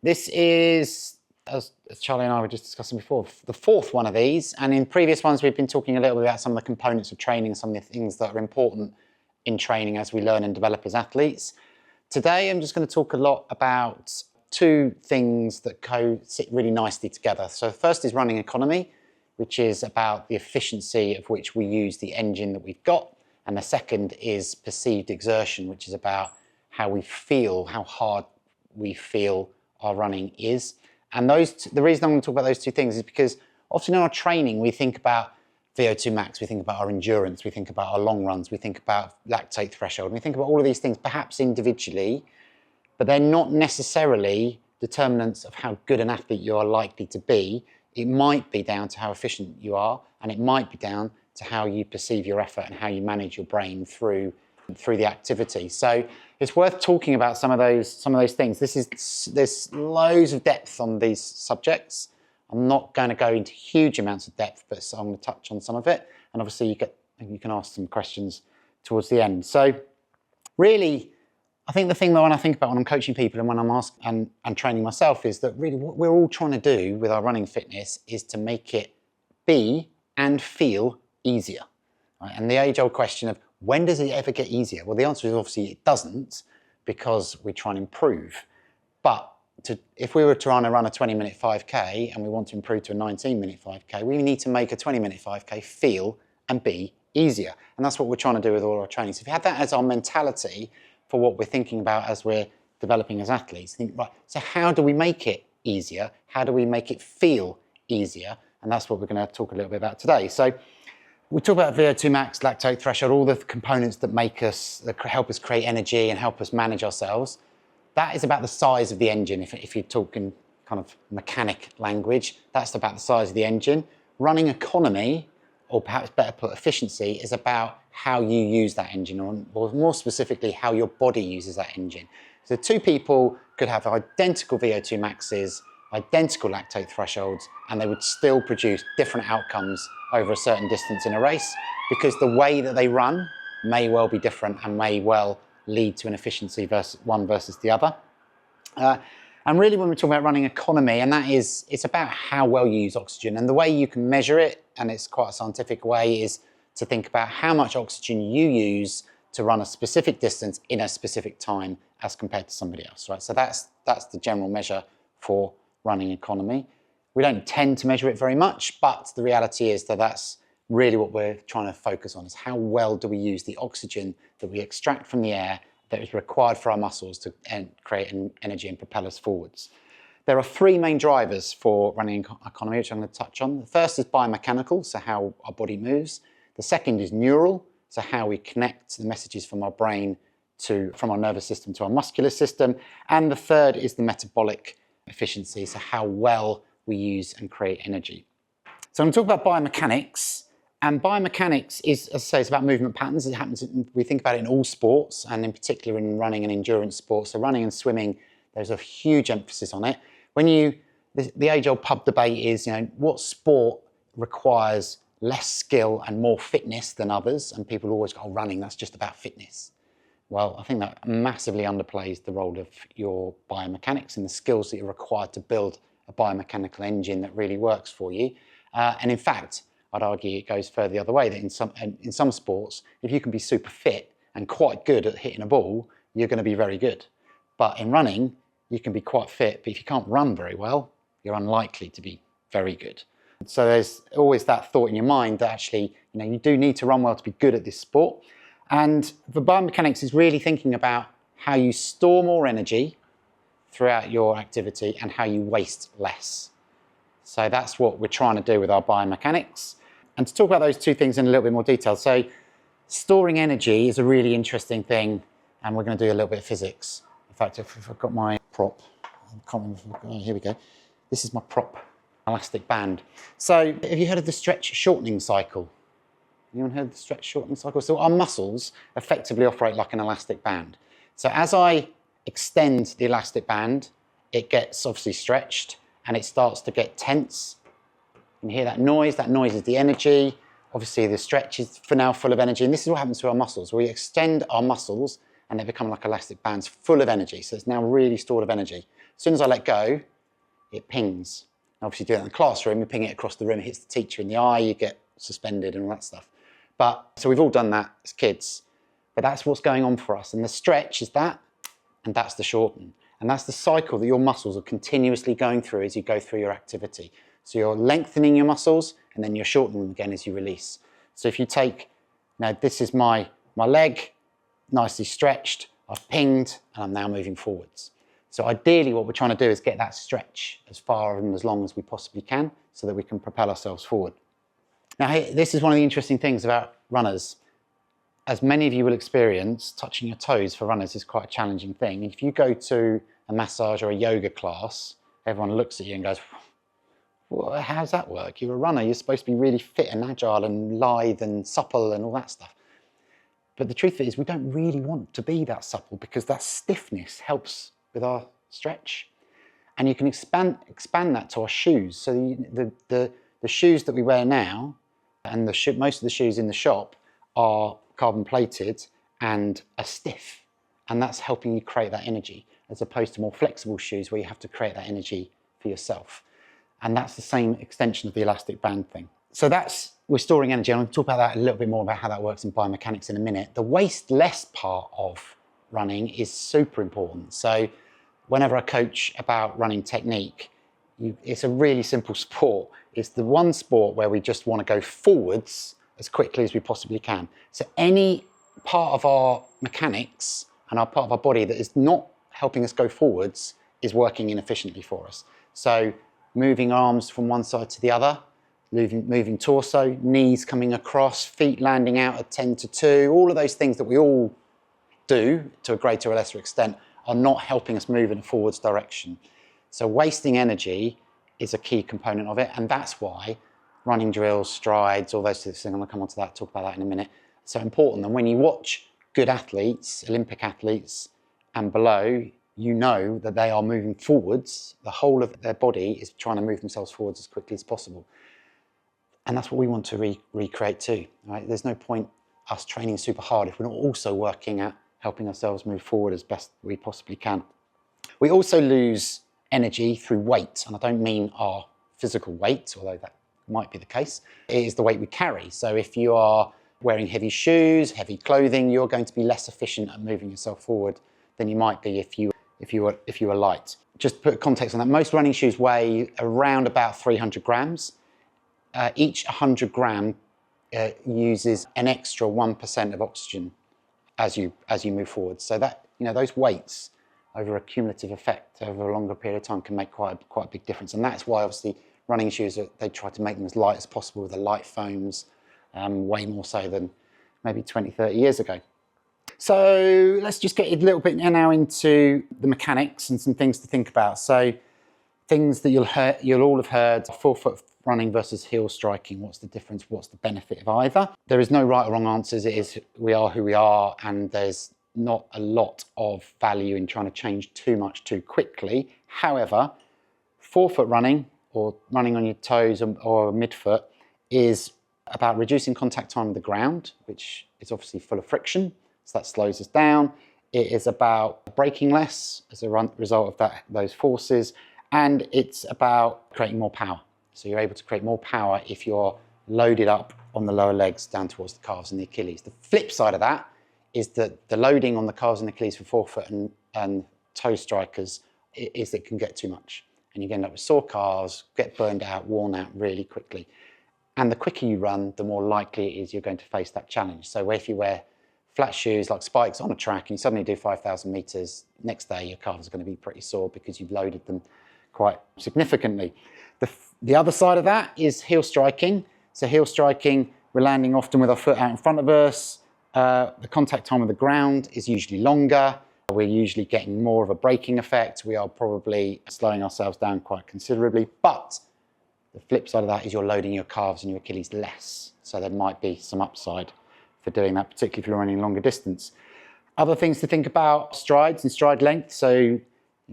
This is, as Charlie and I were just discussing before, the fourth one of these. And in previous ones, we've been talking a little bit about some of the components of training, some of the things that are important in training as we learn and develop as athletes. Today, I'm just going to talk a lot about two things that sit really nicely together. So the first is running economy, which is about the efficiency of which we use the engine that we've got. And the second is perceived exertion, which is about how we feel, how hard we feel our running is. And the reason I'm going to talk about those two things is because often in our training, we think about VO2 max, we think about our endurance, we think about our long runs, we think about lactate threshold, and we think about all of these things perhaps individually, but they're not necessarily determinants of how good an athlete you are likely to be. It might be down to how efficient you are, and it might be down to how you perceive your effort and how you manage your brain through the activity. So it's worth talking about some of those things. There's loads of depth on these subjects. I'm not going to go into huge amounts of depth, but I'm going to touch on some of it. And obviously you can ask some questions towards the end. So really, I think the thing that when I think about when I'm coaching people and when I'm asking and training myself is that really what we're all trying to do with our running fitness is to make it be and feel easier. Right? And the age-old question of when does it ever get easier? Well, the answer is obviously it doesn't, because we try and improve. But if we were trying to run a 20-minute 5K and we want to improve to a 19-minute 5K, we need to make a 20-minute 5K feel and be easier. And that's what we're trying to do with all our training. So if we have that as our mentality for what we're thinking about as we're developing as athletes, think, right, so how do we make it easier? How do we make it feel easier? And that's what we're going to talk a little bit about today. So we talk about VO2 max, lactate threshold, all the components that help us create energy and help us manage ourselves. That is about the size of the engine. If you're talking kind of mechanic language, that's about the size of the engine. Running economy, or perhaps better put, efficiency, is about how you use that engine, or more specifically, how your body uses that engine. So two people could have identical VO2 maxes, identical lactate thresholds, and they would still produce different outcomes over a certain distance in a race, because the way that they run may well be different and may well lead to an efficiency versus the other. And really when we're talking about running economy, and it's about how well you use oxygen, and the way you can measure it, and it's quite a scientific way, is to think about how much oxygen you use to run a specific distance in a specific time as compared to somebody else, right? So that's the general measure for running economy. We don't tend to measure it very much, but the reality is that that's really what we're trying to focus on, is how well do we use the oxygen that we extract from the air that is required for our muscles to create energy and propel us forwards. There are three main drivers for running economy, which I'm going to touch on. The first is biomechanical, so how our body moves. The second is neural, so how we connect the messages from our brain from our nervous system to our muscular system. And the third is the metabolic efficiency, so how well we use and create energy. So I'm going to talk about biomechanics, and biomechanics is, as I say, it's about movement patterns. We think about it in all sports, and in particular in running and endurance sports. So running and swimming, there's a huge emphasis on it. The age-old pub debate is, what sport requires less skill and more fitness than others? And people always go, oh, running, that's just about fitness. Well, I think that massively underplays the role of your biomechanics and the skills that you're required to build a biomechanical engine that really works for you. And in fact, I'd argue it goes further the other way, that in some sports, if you can be super fit and quite good at hitting a ball, you're going to be very good. But in running, you can be quite fit, but if you can't run very well, you're unlikely to be very good. So there's always that thought in your mind that actually, you do need to run well to be good at this sport. And the biomechanics is really thinking about how you store more energy throughout your activity and how you waste less. So that's what we're trying to do with our biomechanics. And to talk about those two things in a little bit more detail. So storing energy is a really interesting thing, and we're going to do a little bit of physics. In fact, if I've got my prop, here we go. This is my prop elastic band. So have you heard of the stretch shortening cycle? Anyone heard of the stretch shortening cycle? So our muscles effectively operate like an elastic band. So as I extend the elastic band, it gets obviously stretched and it starts to get tense. You can hear that noise. That noise is the energy. Obviously the stretch is now full of energy, and this is what happens to our muscles. We extend our muscles and they become like elastic bands full of energy. So it's now really stored of energy. As soon as I let go, it pings. Obviously, do that in the classroom, you ping it across the room, it hits the teacher in the eye, you get suspended and all that stuff. So we've all done that as kids, but that's what's going on for us. And the stretch is that, and that's the shorten. And that's the cycle that your muscles are continuously going through as you go through your activity. So you're lengthening your muscles and then you're shortening them again as you release. So if you take, now this is my leg, nicely stretched, I've pinged, and I'm now moving forwards. So ideally what we're trying to do is get that stretch as far and as long as we possibly can so that we can propel ourselves forward. Now this is one of the interesting things about runners. As many of you will experience, touching your toes for runners is quite a challenging thing. If you go to a massage or a yoga class, everyone looks at you and goes, well, how does that work? You're a runner, you're supposed to be really fit and agile and lithe and supple and all that stuff. But the truth is we don't really want to be that supple because that stiffness helps with our stretch. And you can expand that to our shoes. So the shoes that we wear now and most of the shoes in the shop are carbon plated and are stiff, and that's helping you create that energy as opposed to more flexible shoes where you have to create that energy for yourself. And that's the same extension of the elastic band thing. So we're storing energy. I'm going to talk about that a little bit more about how that works in biomechanics in a minute. The waste-less part of running is super important. So whenever I coach about running technique, it's a really simple sport. It's the one sport where we just want to go forwards as quickly as we possibly can. So any part of our mechanics and our part of our body that is not helping us go forwards is working inefficiently for us. So moving arms from one side to the other, moving torso, knees coming across, feet landing out at 10 to 2, all of those things that we all do to a greater or lesser extent are not helping us move in a forwards direction. So wasting energy is a key component of it, and that's why running drills, strides, all those things, I'm going to come on to that, talk about that in a minute, so important. And when you watch good athletes, Olympic athletes and below, you know that they are moving forwards. The whole of their body is trying to move themselves forwards as quickly as possible. And that's what we want to recreate too. Right? There's no point us training super hard if we're not also working at helping ourselves move forward as best we possibly can. We also lose energy through weight, and I don't mean our physical weight, although that might be the case. It is the weight we carry. So if you are wearing heavy shoes, heavy clothing, you're going to be less efficient at moving yourself forward than you might be if you were light. Just to put context on that, most running shoes weigh around about 300 grams. Each 100 gram uses an extra 1% of oxygen as you move forward. So that, those weights over a cumulative effect over a longer period of time can make quite a big difference. And that's why obviously running shoes, they try to make them as light as possible with the light foams, way more so than maybe 20, 30 years ago. So let's just get a little bit now into the mechanics and some things to think about. So things that you'll all have heard, forefoot running versus heel striking. What's the difference? What's the benefit of either? There is no right or wrong answers. It is, we are who we are, and there's not a lot of value in trying to change too much too quickly. However, forefoot running or running on your toes or midfoot is about reducing contact time with the ground, which is obviously full of friction. So that slows us down. It is about braking less as a result of those forces, and it's about creating more power. So you're able to create more power if you're loaded up on the lower legs down towards the calves and the Achilles. The flip side of that is that the loading on the calves and Achilles for forefoot and toe strikers is that it can get too much. And you end up with sore calves, get burned out, worn out really quickly. And the quicker you run, the more likely it is you're going to face that challenge. So if you wear flat shoes like spikes on a track and you suddenly do 5,000 meters, next day your calves are going to be pretty sore because you've loaded them quite significantly. The other side of that is heel striking. So heel striking, we're landing often with our foot out in front of us. The contact time with the ground is usually longer. We're usually getting more of a braking effect. We are probably slowing ourselves down quite considerably. But the flip side of that is you're loading your calves and your Achilles less. So there might be some upside for doing that, particularly if you're running longer distance. Other things to think about, strides and stride length. So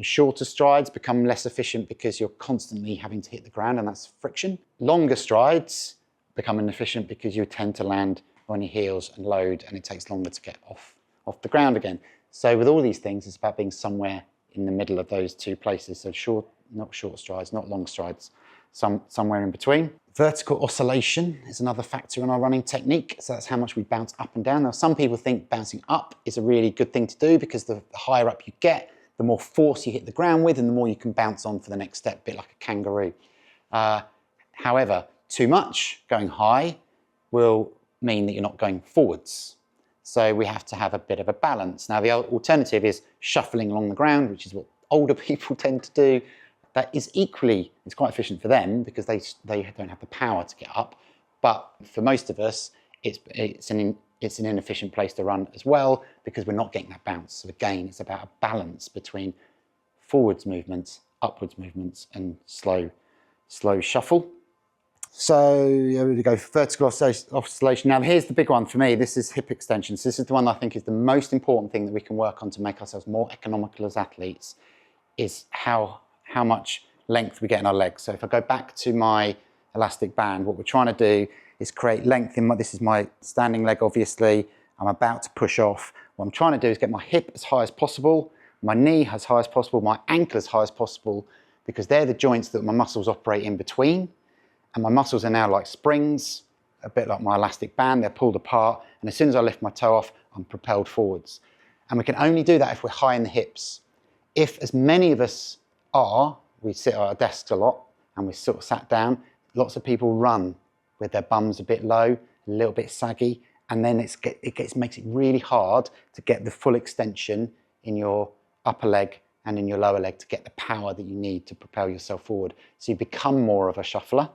shorter strides become less efficient because you're constantly having to hit the ground, and that's friction. Longer strides become inefficient because you tend to land on your heels and load, and it takes longer to get off the ground again. So with all these things, it's about being somewhere in the middle of those two places. So not short strides, not long strides, somewhere in between. Vertical oscillation is another factor in our running technique. So that's how much we bounce up and down. Now, some people think bouncing up is a really good thing to do because the higher up you get, the more force you hit the ground with and the more you can bounce on for the next step, a bit like a kangaroo. However, too much going high will mean that you're not going forwards. So we have to have a bit of a balance. Now, the alternative is shuffling along the ground, which is what older people tend to do. That is it's quite efficient for them because they don't have the power to get up. But for most of us, it's an inefficient place to run as well because we're not getting that bounce. So again, it's about a balance between forwards movements, upwards movements, and slow shuffle. So here we go, vertical oscillation. Now here's the big one for me. This is hip extensions. This is the one I think is the most important thing that we can work on to make ourselves more economical as athletes, is how much length we get in our legs. So if I go back to my elastic band, what we're trying to do is create length in this is my standing leg, obviously. I'm about to push off. What I'm trying to do is get my hip as high as possible, my knee as high as possible, my ankle as high as possible, because they're the joints that my muscles operate in between. And my muscles are now like springs, a bit like my elastic band, they're pulled apart. And as soon as I lift my toe off, I'm propelled forwards. And we can only do that if we're high in the hips. If, as many of us are, we sit at our desks a lot and we sort of sat down, lots of people run with their bums a bit low, a little bit saggy, and then makes it really hard to get the full extension in your upper leg and in your lower leg to get the power that you need to propel yourself forward. So you become more of a shuffler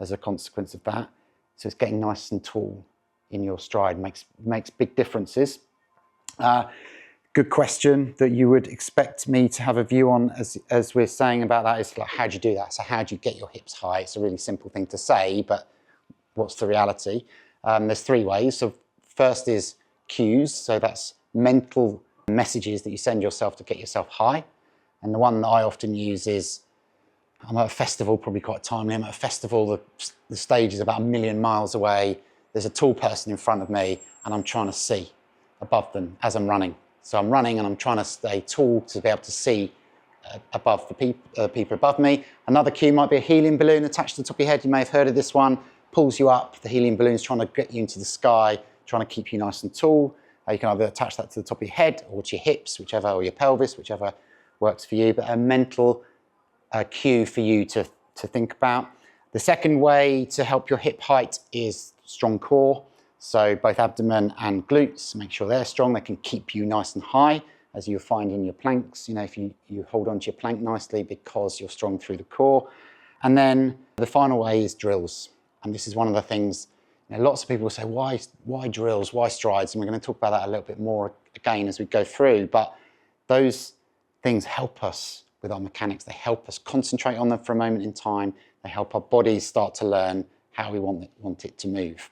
as a consequence of that. So it's getting nice and tall in your stride makes big differences. Good question that you would expect me to have a view on as we're saying about that is like, how do you do that? So how do you get your hips high? It's a really simple thing to say, but what's the reality? There's three ways. So first is cues. So that's mental messages that you send yourself to get yourself high. And the one that I often use is, I'm at a festival, probably quite timely. I'm at a festival, the stage is about 1,000,000 miles away. There's a tall person in front of me and I'm trying to see above them as I'm running. So I'm running and I'm trying to stay tall to be able to see above the people above me. Another cue might be a helium balloon attached to the top of your head. You may have heard of this one. Pulls you up. The helium balloon is trying to get you into the sky, trying to keep you nice and tall. You can either attach that to the top of your head or to your hips, or your pelvis, whichever works for you. But a mental cue for you to think about. The second way to help your hip height is strong core. So both abdomen and glutes, make sure they're strong. They can keep you nice and high, as you'll find in your planks. You know, if you hold onto your plank nicely because you're strong through the core. And then the final way is drills. And this is one of the things, lots of people say, why drills, why strides? And we're going to talk about that a little bit more again as we go through. But those things help us with our mechanics. They help us concentrate on them for a moment in time. They help our bodies start to learn how we want it to move,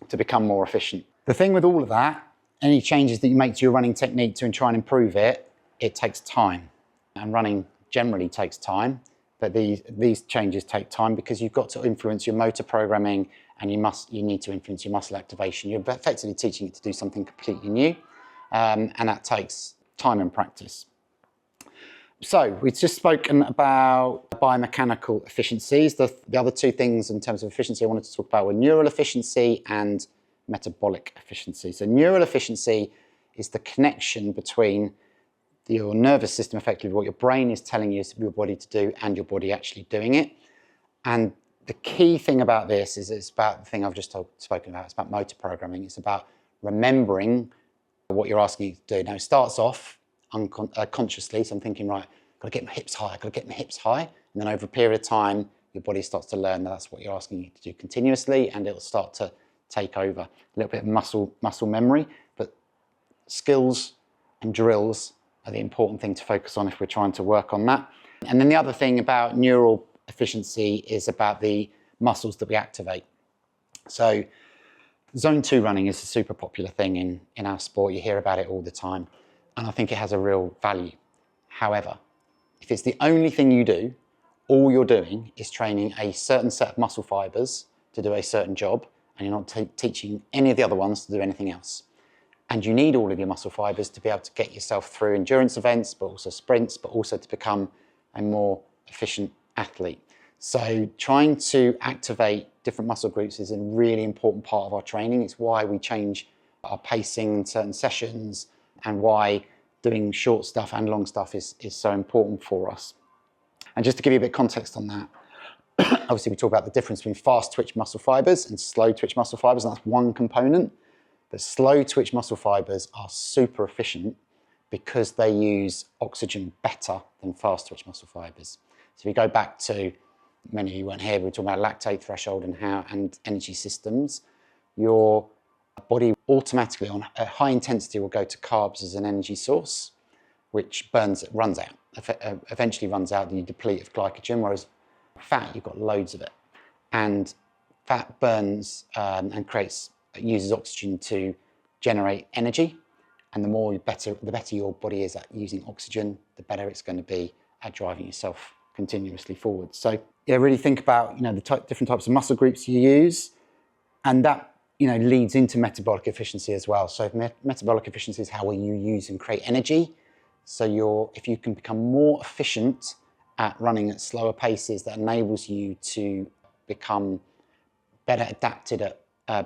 to become more efficient. The thing with all of that, any changes that you make to your running technique to try and improve it, it takes time. And running generally takes time, but these changes take time because you've got to influence your motor programming and you need to influence your muscle activation. You're effectively teaching it to do something completely new, and that takes time and practice. So we've just spoken about biomechanical efficiencies. The other two things in terms of efficiency I wanted to talk about were neural efficiency and metabolic efficiency. So neural efficiency is the connection between your nervous system, effectively what your brain is telling you your body to do and your body actually doing it. And the key thing about this is it's about the thing I've just spoken about. It's about motor programming. It's about remembering what you're asking you to do. Now it starts off consciously, so I'm thinking, right, I've got to get my hips high, I've got to get my hips high. And then over a period of time, your body starts to learn that that's what you're asking you to do continuously, and it'll start to take over. A little bit of muscle memory, but skills and drills are the important thing to focus on if we're trying to work on that. And then the other thing about neural efficiency is about the muscles that we activate. So zone 2 running is a super popular thing in our sport. You hear about it all the time. And I think it has a real value. However, if it's the only thing you do, all you're doing is training a certain set of muscle fibers to do a certain job, and you're not teaching any of the other ones to do anything else. And you need all of your muscle fibers to be able to get yourself through endurance events, but also sprints, but also to become a more efficient athlete. So trying to activate different muscle groups is a really important part of our training. It's why we change our pacing in certain sessions, and why doing short stuff and long stuff is so important for us. And just to give you a bit of context on that, obviously we talk about the difference between fast twitch muscle fibers and slow twitch muscle fibers, and that's one component. But slow twitch muscle fibers are super efficient because they use oxygen better than fast twitch muscle fibers. So if you go back to, many of you weren't here, we were talking about lactate threshold and energy systems. Your body automatically on a high intensity will go to carbs as an energy source, which runs out, eventually runs out, and you deplete of glycogen, whereas fat, you've got loads of it. And fat burns and uses oxygen to generate energy. And the better your body is at using oxygen, the better it's going to be at driving yourself continuously forward. So yeah, really think about, the different types of muscle groups you use, and that leads into metabolic efficiency as well. So metabolic efficiency is how you use and create energy. So if you can become more efficient at running at slower paces, that enables you to become better adapted at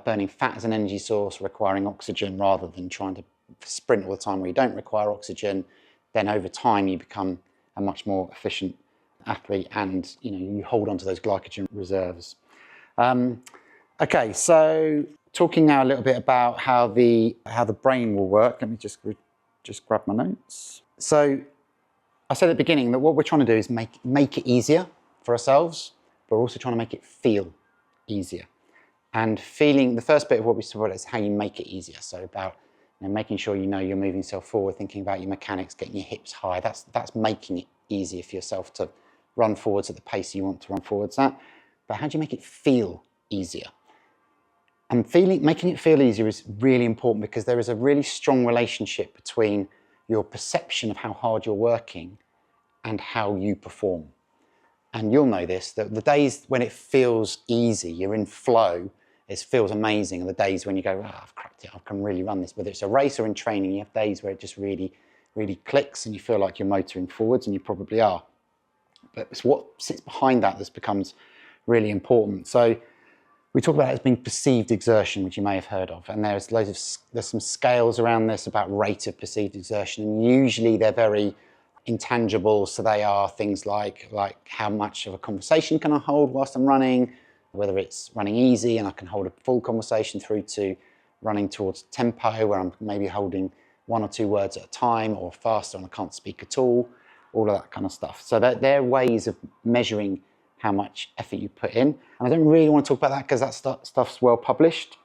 burning fat as an energy source, requiring oxygen rather than trying to sprint all the time where you don't require oxygen, then over time you become a much more efficient athlete, and you hold on to those glycogen reserves. Okay, so talking now a little bit about how the brain will work. Let me just grab my notes. So I said at the beginning that what we're trying to do is make it easier for ourselves, but we're also trying to make it feel easier. And feeling, the first bit of what we saw is how you make it easier. So about making sure you're moving yourself forward, thinking about your mechanics, getting your hips high. That's making it easier for yourself to run forwards at the pace you want to run forwards at. But how do you make it feel easier? And making it feel easier is really important, because there is a really strong relationship between your perception of how hard you're working and how you perform. And you'll know this, that the days when it feels easy, you're in flow, it feels amazing. And the days when you go, I've cracked it, I can really run this. Whether it's a race or in training, you have days where it just really, really clicks and you feel like you're motoring forwards, and you probably are. But it's what sits behind that becomes really important. So we talk about it as being perceived exertion, which you may have heard of. And there's some scales around this about rate of perceived exertion. And usually they're very intangible. So they are things like how much of a conversation can I hold whilst I'm running, whether it's running easy and I can hold a full conversation, through to running towards tempo where I'm maybe holding 1 or 2 words at a time, or faster and I can't speak at all of that kind of stuff. So they're ways of measuring how much effort you put in. And I don't really want to talk about that because that stuff's well published.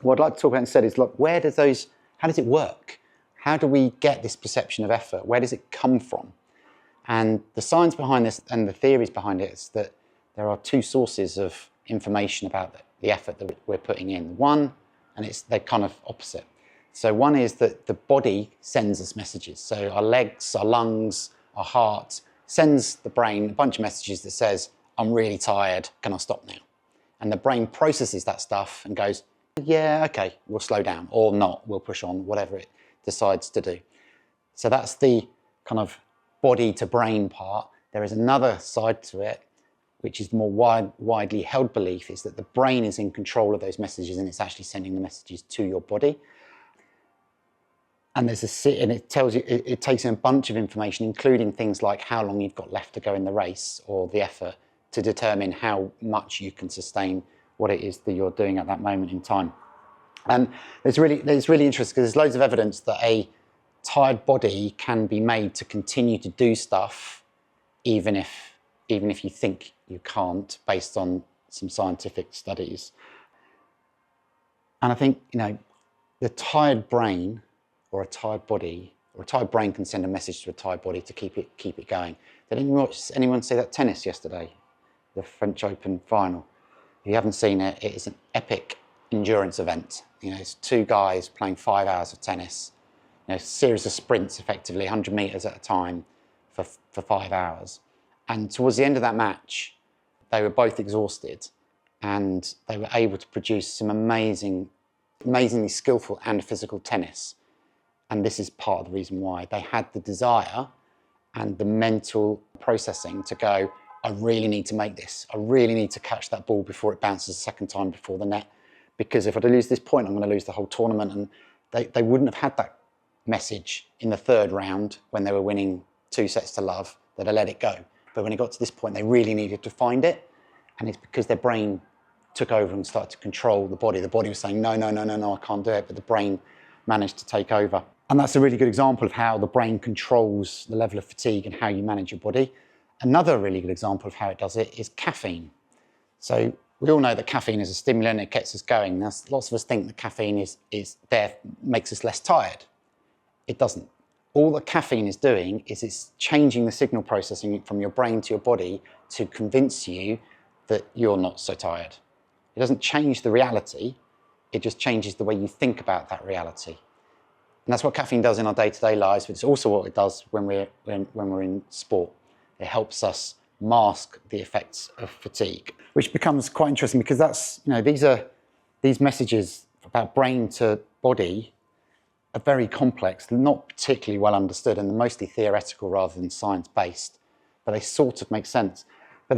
What I'd like to talk about instead is, look, how does it work? How do we get this perception of effort? Where does it come from? And the science behind this and the theories behind it is that there are 2 sources of information about the effort that we're putting in. One, and they're kind of opposite. So one is that the body sends us messages. So our legs, our lungs, our heart sends the brain a bunch of messages that says, I'm really tired, can I stop now? And the brain processes that stuff and goes, yeah, okay, we'll slow down, or not, we'll push on, whatever it decides to do. So that's the kind of body to brain part. There is another side to it, which is more widely held belief, is that the brain is in control of those messages, and it's actually sending the messages to your body. And it tells you, it takes in a bunch of information, including things like how long you've got left to go in the race or the effort, to determine how much you can sustain what it is that you're doing at that moment in time. And it's really interesting, because there's loads of evidence that a tired body can be made to continue to do stuff, even if you think you can't, based on some scientific studies. And I think, the tired brain, or a tired body, or a tired brain can send a message to a tired body to keep it going. Did anyone see that tennis yesterday? The French Open final? If you haven't seen it, it is an epic endurance event. It's 2 guys playing 5 hours of tennis, a series of sprints, effectively 100 meters at a time for 5 hours. And towards the end of that match, they were both exhausted, and they were able to produce some amazing amazingly skillful and physical tennis. And this is part of the reason why they had the desire and the mental processing to go, I really need to make this. I really need to catch that ball before it bounces a second time before the net. Because if I lose this point, I'm going to lose the whole tournament. And they wouldn't have had that message in the third round when they were winning 2-0, that I let it go. But when it got to this point, they really needed to find it. And it's because their brain took over and started to control the body. The body was saying, no, no, no, no, no, I can't do it. But the brain managed to take over. And that's a really good example of how the brain controls the level of fatigue and how you manage your body. Another really good example of how it does it is caffeine. So we all know that caffeine is a stimulant, it gets us going. Now, lots of us think that caffeine is there, makes us less tired. It doesn't. All that caffeine is doing is it's changing the signal processing from your brain to your body to convince you that you're not so tired. It doesn't change the reality, it just changes the way you think about that reality. And that's what caffeine does in our day-to-day lives, but it's also what it does when we're in sport. It helps us mask the effects of fatigue, which becomes quite interesting because that's, these messages about brain to body are very complex, not particularly well understood, and they're mostly theoretical rather than science-based, but they sort of make sense. But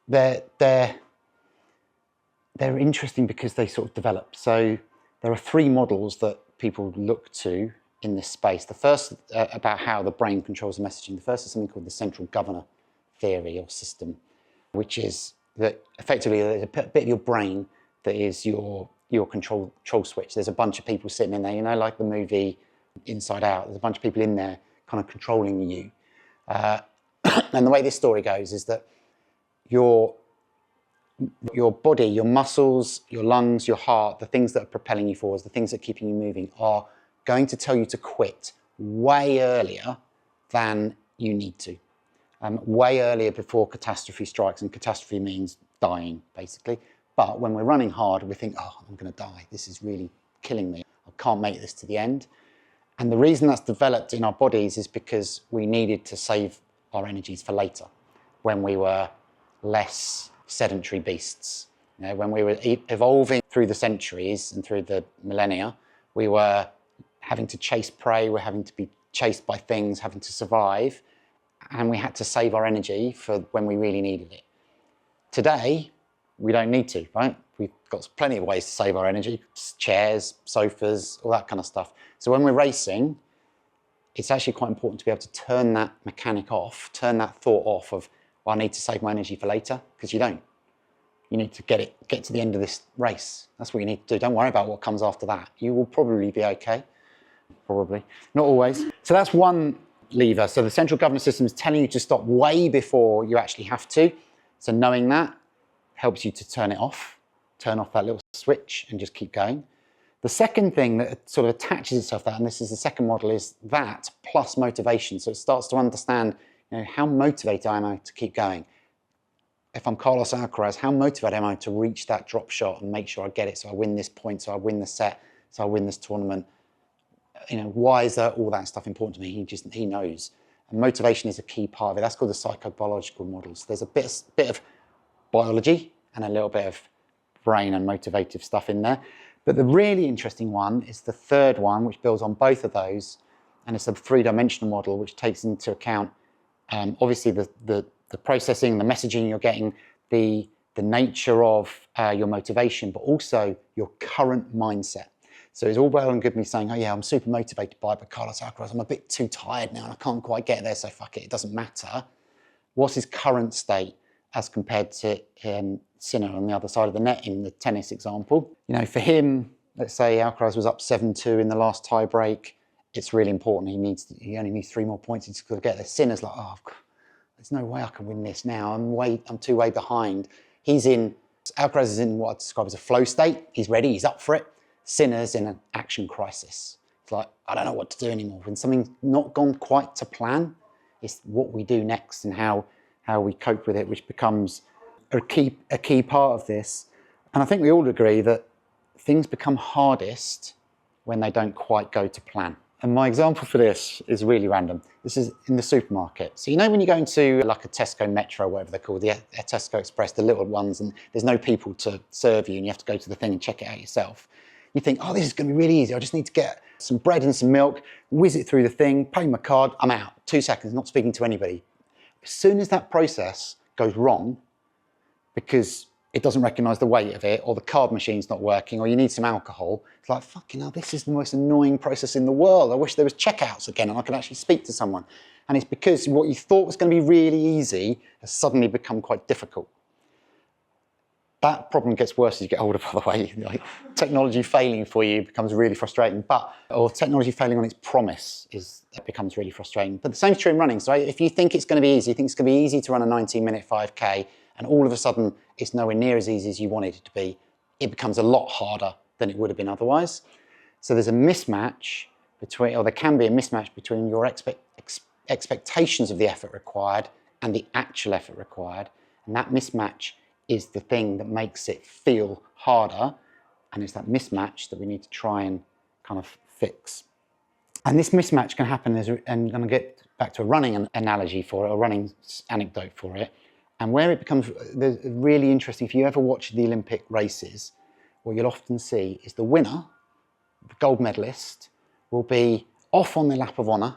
they're interesting because they sort of develop. So there are 3 models that people look to in this space. The first about how the brain controls the messaging. The first is something called the central governor theory or system, which is that effectively there's a bit of your brain that is your control switch. There's a bunch of people sitting in there, like the movie Inside Out. There's a bunch of people in there kind of controlling you. And the way this story goes is that your body, your muscles, your lungs, your heart, the things that are propelling you forwards, the things that are keeping you moving, are going to tell you to quit way earlier than you need to. Way earlier before catastrophe strikes, and catastrophe means dying, basically. But when we're running hard, we think, oh, I'm going to die. This is really killing me. I can't make this to the end. And the reason that's developed in our bodies is because we needed to save our energies for later, when we were less sedentary beasts. When we were evolving through the centuries and through the millennia, we were having to chase prey, we're having to be chased by things, having to survive, and we had to save our energy for when we really needed it. Today, we don't need to, right? We've got plenty of ways to save our energy, chairs, sofas, all that kind of stuff. So when we're racing, it's actually quite important to be able to turn that mechanic off, turn that thought off of, well, I need to save my energy for later, because you don't. You need to get to the end of this race. That's what you need to do. Don't worry about what comes after that. You will probably be okay. Probably. Not always. So that's one lever. So the central governor system is telling you to stop way before you actually have to. So knowing that helps you to turn it off, turn off that little switch and just keep going. The second thing that sort of attaches itself to that, and this is the second model, is that plus motivation. So it starts to understand, how motivated am I to keep going? If I'm Carlos Alcaraz, how motivated am I to reach that drop shot and make sure I get it, so I win this point, so I win the set, so I win this tournament? Why is all that stuff important to me? He knows. And motivation is a key part of it. That's called the psychobiological model. So there's a bit of biology and a little bit of brain and motivative stuff in there. But the really interesting one is the third one, which builds on both of those. And it's a 3-dimensional model, which takes into account, obviously, the processing, the messaging you're getting, the nature of your motivation, but also your current mindset. So it's all well and good me saying, oh yeah, I'm super motivated by Carlos Alcaraz. I'm a bit too tired now and I can't quite get there, so fuck it doesn't matter. What's his current state as compared to Sinner on the other side of the net in the tennis example? For him, let's say Alcaraz was up 7-2 in the last tie break. It's really important. He only needs 3 more points. He's got to get there. Sinner's like, oh, there's no way I can win this now. I'm too way behind. Alcaraz is in what I describe as a flow state. He's ready. He's up for it. Sinner's in an action crisis. It's like, I don't know what to do anymore. When something's not gone quite to plan, it's what we do next and how we cope with it, which becomes a key part of this. And I think we all agree that things become hardest when they don't quite go to plan. And my example for this is really random. This is in the supermarket. So you know when you go into like a Tesco Metro, whatever they're called, the Tesco Express, the little ones, and there's no people to serve you and you have to go to the thing and check it out yourself. You think, oh, this is going to be really easy. I just need to get some bread and some milk, whiz it through the thing, pay my card, I'm out. 2 seconds, not speaking to anybody. As soon as that process goes wrong, because it doesn't recognise the weight of it, or the card machine's not working, or you need some alcohol, it's like, fucking hell, this is the most annoying process in the world. I wish there was checkouts again and I could actually speak to someone. And it's because what you thought was going to be really easy has suddenly become quite difficult. That problem gets worse as you get older, by the way. Like, technology failing for you becomes really frustrating, or technology failing on its promise becomes really frustrating. But the same is true in running. So if you think it's going to be easy, you think it's going to be easy to run a 19-minute 5K, and all of a sudden it's nowhere near as easy as you wanted it to be, it becomes a lot harder than it would have been otherwise. So there's a mismatch between, or there can be a mismatch between your expectations of the effort required and the actual effort required. And that mismatch is the thing that makes it feel harder, and it's that mismatch that we need to try and kind of fix. And this mismatch can happen, and I'm going to get back to a running analogy for it, a running anecdote for it. And where it becomes really interesting, if you ever watch the Olympic races, what you'll often see is the winner, the gold medalist, will be off on the lap of honour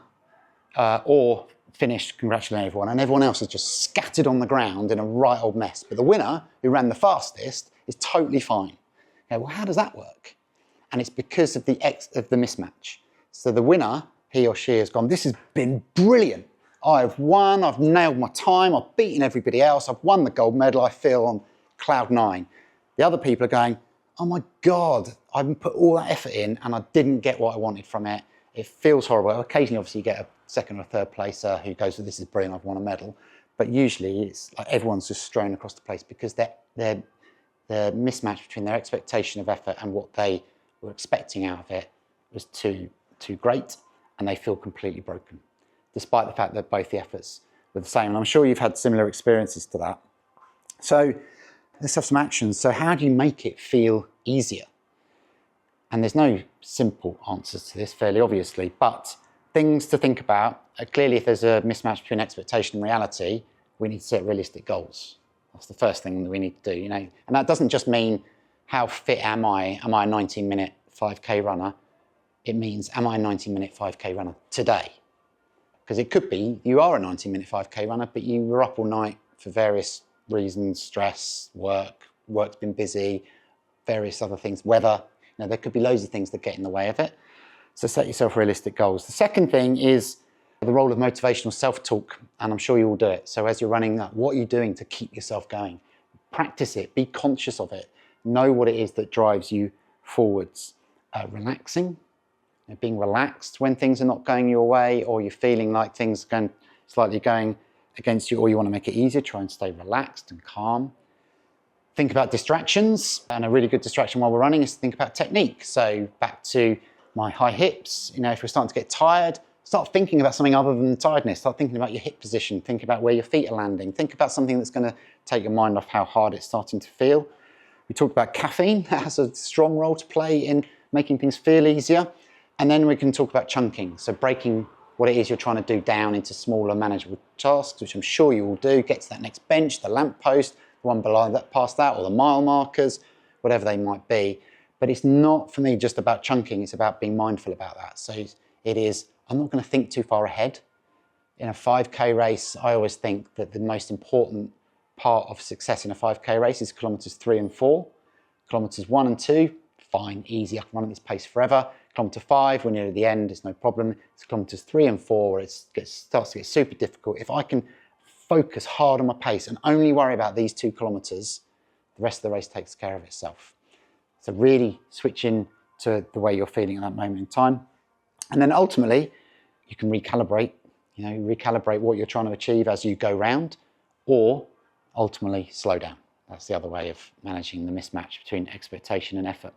or finished congratulating everyone, and everyone else is just scattered on the ground in a right old mess. But the winner, who ran the fastest, is totally fine. Okay, well, how does that work? And it's because of the mismatch. So the winner, he or she, has gone, this has been brilliant. I've won, I've nailed my time, I've beaten everybody else, I've won the gold medal, I feel on cloud 9. The other people are going, oh my God, I've put all that effort in and I didn't get what I wanted from it. It feels horrible. Occasionally, obviously, you get a second or third placer who goes, well, this is brilliant, I've won a medal. But usually it's like everyone's just strewn across the place because the mismatch between their expectation of effort and what they were expecting out of it was too great, and they feel completely broken, despite the fact that both the efforts were the same. And I'm sure you've had similar experiences to that. So let's have some actions. So how do you make it feel easier? And there's no simple answers to this, fairly obviously, but things to think about. Clearly, if there's a mismatch between expectation and reality, we need to set realistic goals. That's the first thing that we need to do, you know. And that doesn't just mean how fit am I? Am I a 19-minute 5K runner? It means, am I a 19-minute 5K runner today? Because it could be you are a 19-minute 5K runner, but you were up all night for various reasons, stress, work's been busy, various other things, weather. You know, there could be loads of things that get in the way of it. So set yourself realistic goals. The second thing is the role of motivational self-talk, and I'm sure you will do it. So as you're running that, what are you doing to keep yourself going? Practice it, be conscious of it, know what it is that drives you forwards. Relaxing, being relaxed when things are not going your way, or you're feeling like things are slightly going against you, or you want to make it easier, try and stay relaxed and calm. Think about distractions, and a really good distraction while we're running is to think about technique. So back to my high hips, you know, if we're starting to get tired, start thinking about something other than the tiredness. Start thinking about your hip position, think about where your feet are landing, think about something that's going to take your mind off how hard it's starting to feel. We talked about caffeine, that has a strong role to play in making things feel easier. And then we can talk about chunking, so breaking what it is you're trying to do down into smaller manageable tasks, which I'm sure you will do. Get to that next bench, the lamp post, the one below that, past that, or the mile markers, whatever they might be. But it's not, for me, just about chunking, it's about being mindful about that. So it is, I'm not going to think too far ahead. In a 5K race, I always think that the most important part of success in a 5K race is kilometers 3 and 4. Kilometers 1 and 2, fine, easy, I can run at this pace forever. Kilometer 5, when you're at the end, it's no problem. It's kilometers 3 and 4 where it starts to get super difficult. If I can focus hard on my pace and only worry about these 2 kilometers, the rest of the race takes care of itself. So really switch in to the way you're feeling at that moment in time. And then ultimately, you can recalibrate, recalibrate what you're trying to achieve as you go round, or ultimately slow down. That's the other way of managing the mismatch between expectation and effort.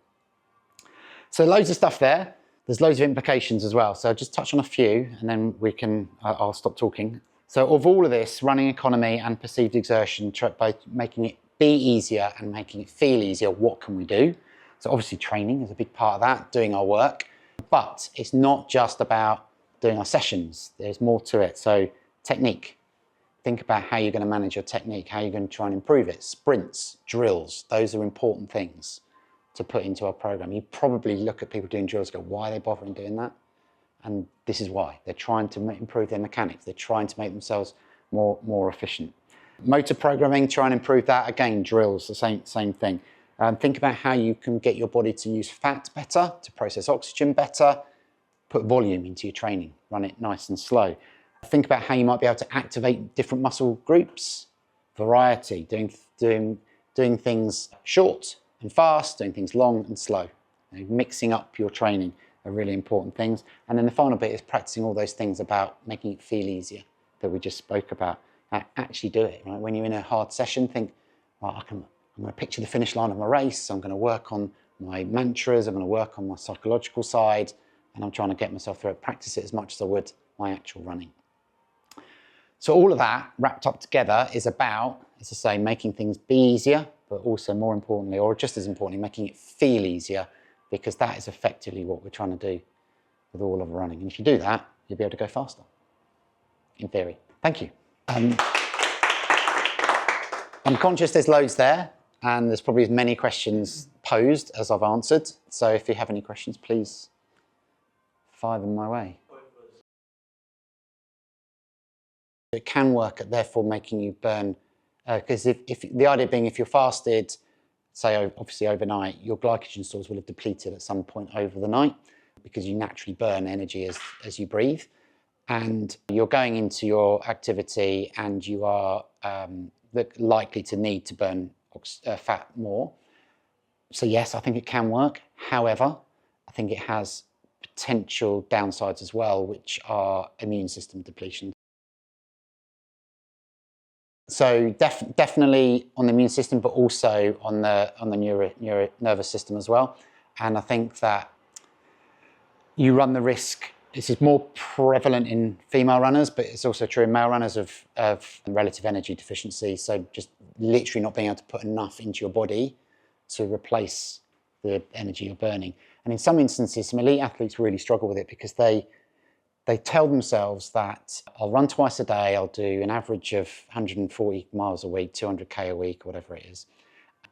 So loads of stuff there. There's loads of implications as well. So I'll just touch on a few and then I'll stop talking. So of all of this, running economy and perceived exertion, both making it be easier and making it feel easier, what can we do? So obviously training is a big part of that, doing our work. But it's not just about doing our sessions. There's more to it. So technique. Think about how you're going to manage your technique, how you're going to try and improve it. Sprints, drills, those are important things to put into our program. You probably look at people doing drills and go, why are they bothering doing that? And this is why. They're trying to improve their mechanics. They're trying to make themselves more efficient. Motor programming, try and improve that. Again, drills, the same thing. Think about how you can get your body to use fat better, to process oxygen better, put volume into your training, run it nice and slow. Think about how you might be able to activate different muscle groups, variety, doing things short and fast, doing things long and slow. Mixing up your training are really important things. And then the final bit is practicing all those things about making it feel easier that we just spoke about. Actually do it, right? When you're in a hard session, think, well, I'm going to picture the finish line of my race. I'm going to work on my mantras. I'm going to work on my psychological side. And I'm trying to get myself through it. Practice it as much as I would my actual running. So all of that wrapped up together is about, as I say, making things be easier, but also more importantly, or just as importantly, making it feel easier, because that is effectively what we're trying to do with all of our running. And if you do that, you'll be able to go faster, in theory. Thank you. I'm conscious there's loads there, and there's probably as many questions posed as I've answered. So if you have any questions, please fire them my way. It can work at therefore making you burn, because if the idea being if you're fasted, say obviously overnight, your glycogen stores will have depleted at some point over the night, because you naturally burn energy as you breathe, and you're going into your activity and you are likely to need to burn fat more. So yes, I think it can work. However, I think it has potential downsides as well, which are immune system depletion. So definitely on the immune system, but also on the nervous system as well. And I think that you run the risk, this is more prevalent in female runners, but it's also true in male runners, of relative energy deficiency. So just literally not being able to put enough into your body to replace the energy you're burning. And in some instances, some elite athletes really struggle with it, because they tell themselves that I'll run twice a day, I'll do an average of 140 miles a week, 200K a week, whatever it is.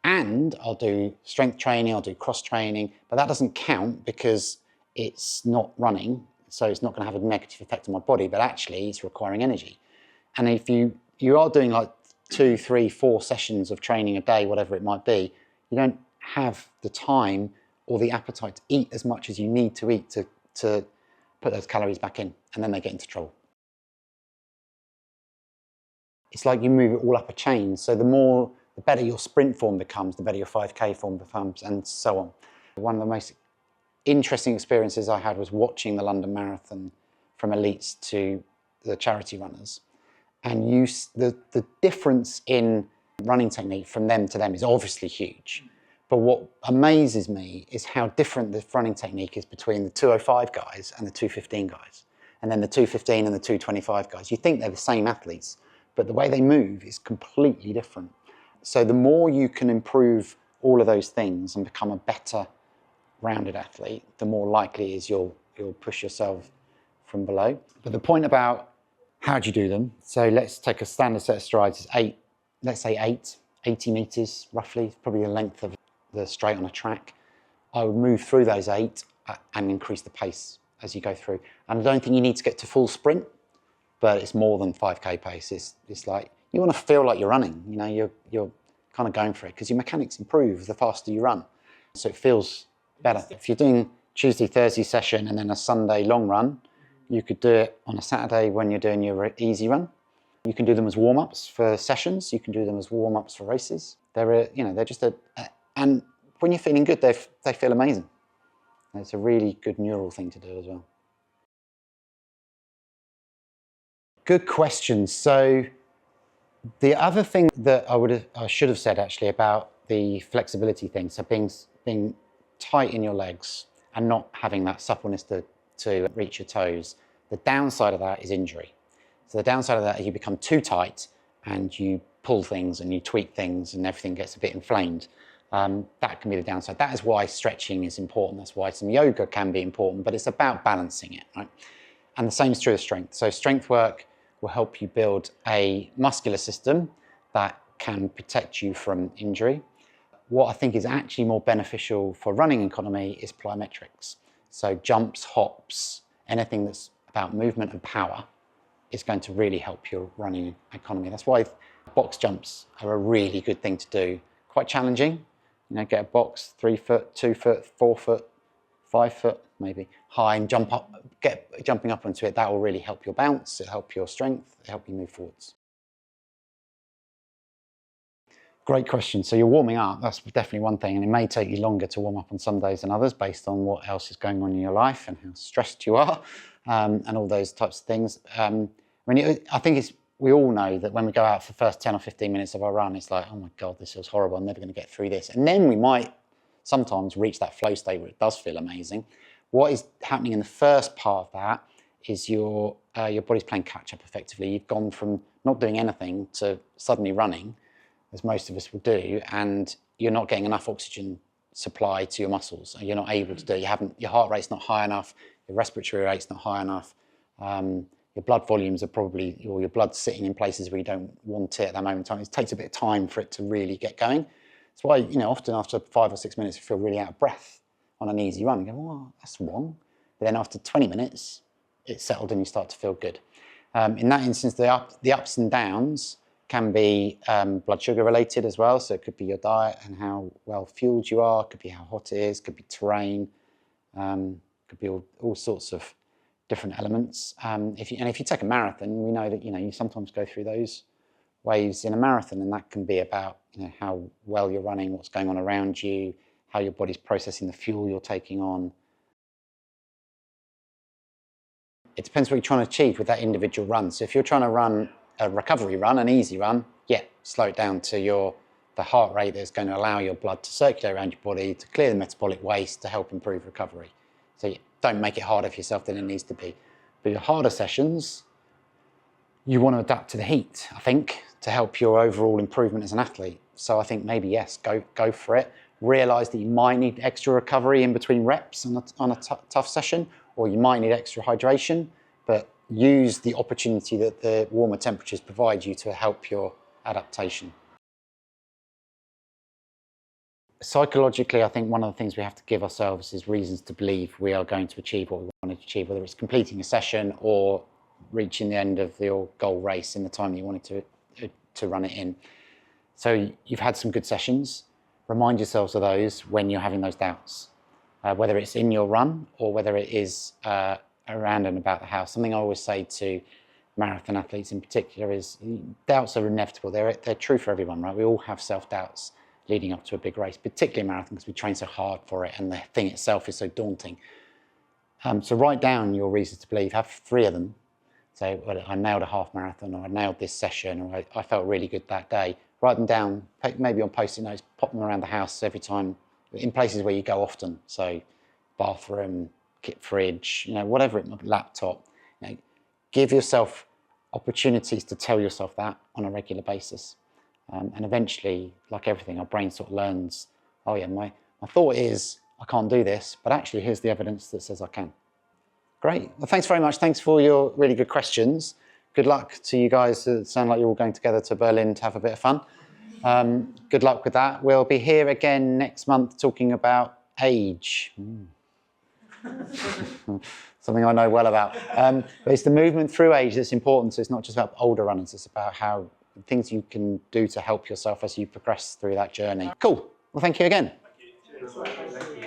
And I'll do strength training, I'll do cross training, but that doesn't count because it's not running. So it's not going to have a negative effect on my body, but actually it's requiring energy. And if you are doing like 2, 3, 4 sessions of training a day, whatever it might be, you don't have the time or the appetite to eat as much as you need to eat to put those calories back in, and then they get into trouble. It's like you move it all up a chain. So the better your sprint form becomes, the better your 5K form becomes, and so on. One of the most interesting experiences I had was watching the London Marathon from elites to the charity runners. And the difference in running technique from them to them is obviously huge. But what amazes me is how different the running technique is between the 205 guys and the 215 guys, and then the 215 and the 225 guys. You think they're the same athletes, but the way they move is completely different. So the more you can improve all of those things and become a better rounded athlete, the more likely is you'll push yourself from below. But the point about how do you do them? So let's take a standard set of strides. It's let's say 80 meters roughly, probably the length of the straight on a track. I would move through those 8 and increase the pace as you go through. And I don't think you need to get to full sprint, but it's more than 5K pace. It's like, you want to feel like you're running, you know, you're kind of going for it, because your mechanics improve the faster you run. So it feels better. If you're doing Tuesday, Thursday session and then a Sunday long run, you could do it on a Saturday when you're doing your easy run. You can do them as warm-ups for sessions. You can do them as warm-ups for races. They're just and when you're feeling good, they feel amazing. It's a really good neural thing to do as well. Good question. So the other thing that I should have said actually about the flexibility thing, so being tight in your legs and not having that suppleness to reach your toes, the downside of that is injury. So the downside of that is you become too tight and you pull things and you tweak things and everything gets a bit inflamed. That can be the downside. That is why stretching is important. That's why some yoga can be important, but it's about balancing it, right? And the same is true of strength. So strength work will help you build a muscular system that can protect you from injury. What I think is actually more beneficial for running economy is plyometrics. So jumps, hops, anything that's about movement and power is going to really help your running economy. That's why box jumps are a really good thing to do. Quite challenging. You know, get a box 3 foot, 2 foot, 4 foot, 5 foot maybe high and jump up, jumping up onto it. That will really help your bounce, it'll help your strength, it'll help you move forwards. Great question. So you're warming up, that's definitely one thing, and it may take you longer to warm up on some days than others based on what else is going on in your life and how stressed you are, and all those types of things. I think we all know that when we go out for the first 10 or 15 minutes of our run, it's like, oh my God, this feels horrible, I'm never going to get through this. And then we might sometimes reach that flow state where it does feel amazing. What is happening in the first part of that is your body's playing catch up effectively. You've gone from not doing anything to suddenly running, as most of us will do, and you're not getting enough oxygen supply to your muscles. You're not able to do it. Your heart rate's not high enough, your respiratory rate's not high enough, your blood volumes are probably, or your blood's sitting in places where you don't want it at that moment in time. It takes a bit of time for it to really get going. That's why, often after 5 or 6 minutes, you feel really out of breath on an easy run. You go, well, that's wrong. But then after 20 minutes, it's settled and you start to feel good. In that instance, the ups and downs can be blood sugar related as well. So it could be your diet and how well fueled you are. It could be how hot it is. It could be terrain. Could be all sorts of different elements. If you take a marathon, we know that you sometimes go through those waves in a marathon, and that can be about how well you're running, what's going on around you, how your body's processing the fuel you're taking on. It depends what you're trying to achieve with that individual run. So if you're trying to run a recovery run, an easy run, slow it down to the heart rate that's going to allow your blood to circulate around your body, to clear the metabolic waste, to help improve recovery. So don't make it harder for yourself than it needs to be. For your harder sessions, you want to adapt to the heat, I think, to help your overall improvement as an athlete. So I think maybe, yes, go for it. Realise that you might need extra recovery in between reps on a tough session, or you might need extra hydration, but use the opportunity that the warmer temperatures provide you to help your adaptation. Psychologically, I think one of the things we have to give ourselves is reasons to believe we are going to achieve what we want to achieve, whether it's completing a session or reaching the end of your goal race in the time that you wanted to run it in. So you've had some good sessions. Remind yourselves of those when you're having those doubts, whether it's in your run or whether it is around and about the house. Something I always say to marathon athletes in particular is doubts are inevitable. They're true for everyone, right? We all have self-doubts leading up to a big race, particularly a marathon, because we train so hard for it and the thing itself is so daunting. So write down your reasons to believe, have 3 of them. So I nailed a half marathon, or I nailed this session, or I felt really good that day. Write them down, maybe on Post-it notes, pop them around the house every time, in places where you go often. So bathroom, kit fridge, whatever it might be, laptop. Give yourself opportunities to tell yourself that on a regular basis. And eventually, like everything, our brain sort of learns, oh yeah, my thought is I can't do this, but actually here's the evidence that says I can. Great. Well, thanks very much. Thanks for your really good questions. Good luck to you guys. It sounds like you're all going together to Berlin to have a bit of fun. Good luck with that. We'll be here again next month talking about age. Something I know well about. But it's the movement through age that's important. So it's not just about older runners. It's about how things you can do to help yourself as you progress through that journey. Cool. Well, thank you again. Thank you.